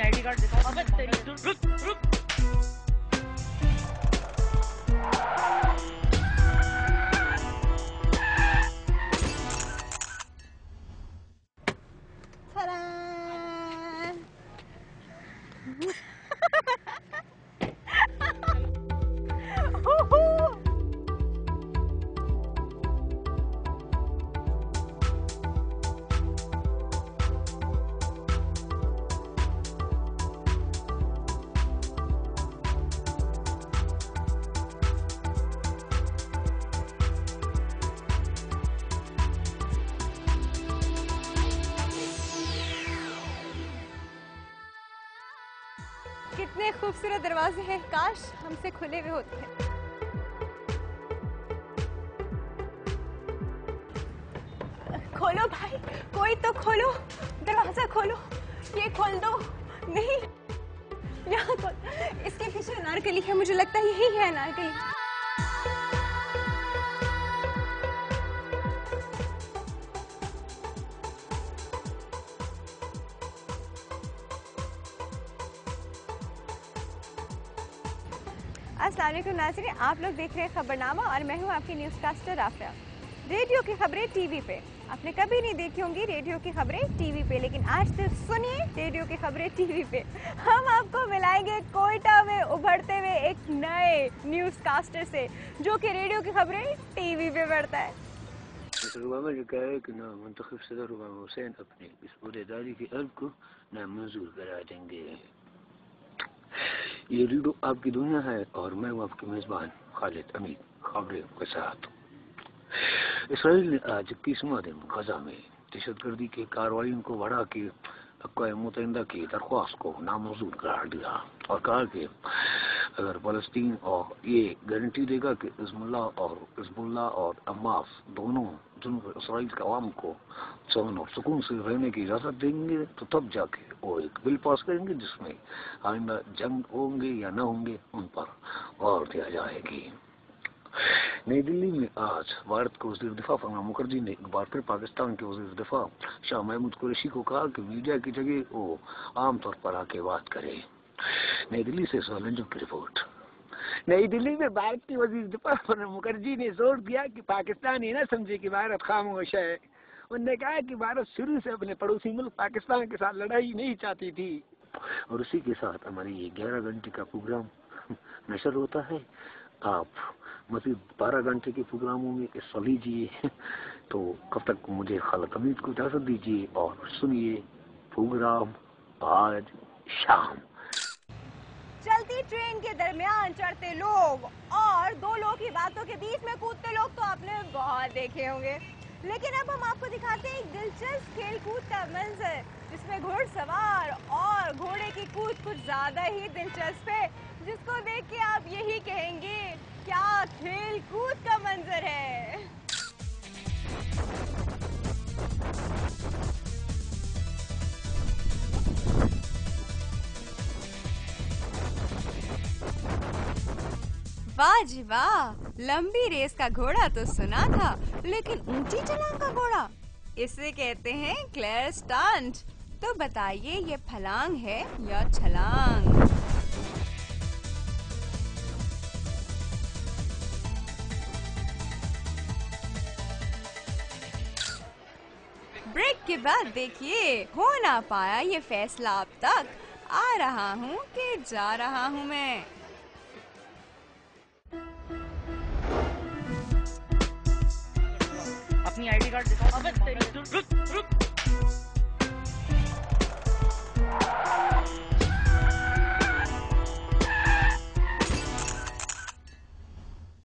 अपनी ID card दिखाओ। अबे तेरी रुक रुक। कितने खूबसूरत दरवाजे हैं, काश हमसे खुले हुए होते हैं। खोलो भाई, कोई तो खोलो, दरवाजा खोलो, ये खोल दो। नहीं, यहाँ खोल। इसके पीछे अनारकली है, मुझे लगता है यही है अनारकली। अस्सलाम वालेकुम नाज़रीन, आप लोग देख रहे हैं खबरनामा और मैं हूं आपकी न्यूज़कास्टर राफिया। रेडियो की खबरें टीवी पे आपने कभी नहीं देखी होंगी, रेडियो की खबरें टीवी पे, लेकिन आज सिर्फ सुनिए रेडियो की खबरें टीवी पे। हम आपको मिलाएंगे कोयटा में उभरते हुए एक नए न्यूज़कास्टर से जो कि रेडियो की खबरें टीवी पे पढ़ता है। जो कहा है कि मुंतखब सदर हुसैन अपने इस उहदेदारी के अर्ज को नामंजूर करा देंगे। ये रेडियो आपकी दुनिया है और मैं हूँ आपके मेजबान खालिद अमीन, खबरें के साथ। इसराइल ने आज 21वां दिन गजा में दहशतगर्दी के कार्रवाइयों को बढ़ा के अक़वाम मुत्तहिदा की दरख्वास्त को नामंजूर करार दिया और कहा कि अगर फ़लस्तीन और ये गारंटी देगा कि हिज़्बुल्लाह और हमास दोनों जुनूब इसराइल के अवाम को सुकून और सुकून से रहने की इजाज़त देंगे तो तब जाके वो एक बिल पास करेंगे जिसमें आइंदा जंग होंगे या न होंगे उन पर गौर दिया जाएगी। नई दिल्ली में आज भारत के वज़ीर दिफा फरमा मुखर्जी ने एक बार फिर पाकिस्तान के वज़ीर दिफा शाह महमूद कुरैशी को कहा कि मीडिया की जगह वो आमतौर पर आके बात करे। नई दिल्ली से सोलंजो की रिपोर्ट। नई दिल्ली में भारत के वज़ीर दिफा फरमा मुखर्जी ने जोर दिया कि पाकिस्तान ये न समझे कि भारत खामोश है। उन्होंने कहा कि भारत शुरू से अपने पड़ोसी मुल्क पाकिस्तान के साथ लड़ाई नहीं चाहती थी। और उसी के साथ हमारी ये 11 घंटे का प्रोग्राम नशर होता है। आप मज़ीद 12 घंटे के प्रोग्रामों में हिस्सा लीजिए। तो कब तक मुझे खालिद अमीन को इजाज़त दीजिए और सुनिए प्रोग्राम आज शाम। चलती ट्रेन के दरमियान चढ़ते लोग और दो लोगों की बातों के बीच में कूदते लोग तो आपने बहुत देखे होंगे, लेकिन अब हम आपको दिखाते हैं एक दिलचस्प खेल कूद का मंजर जिसमें घुड़सवार और घोड़े की कूद कुछ ज्यादा ही दिलचस्प है, जिसको देख के आप यही कहेंगे क्या खेल कूद का मंजर है। वाह जी वाह, लंबी रेस का घोड़ा तो सुना था, लेकिन ऊंची छलांग का घोड़ा, इसे कहते हैं क्लेयर स्टंट। तो बताइए ये फलांग है या छलांग? ब्रेक के बाद देखिए, हो ना पाया ये फैसला अब तक, आ रहा हूँ कि जा रहा हूँ मैं। अपनी आईडी कार्ड दिखाओ। अबे तेरी रुक रुक।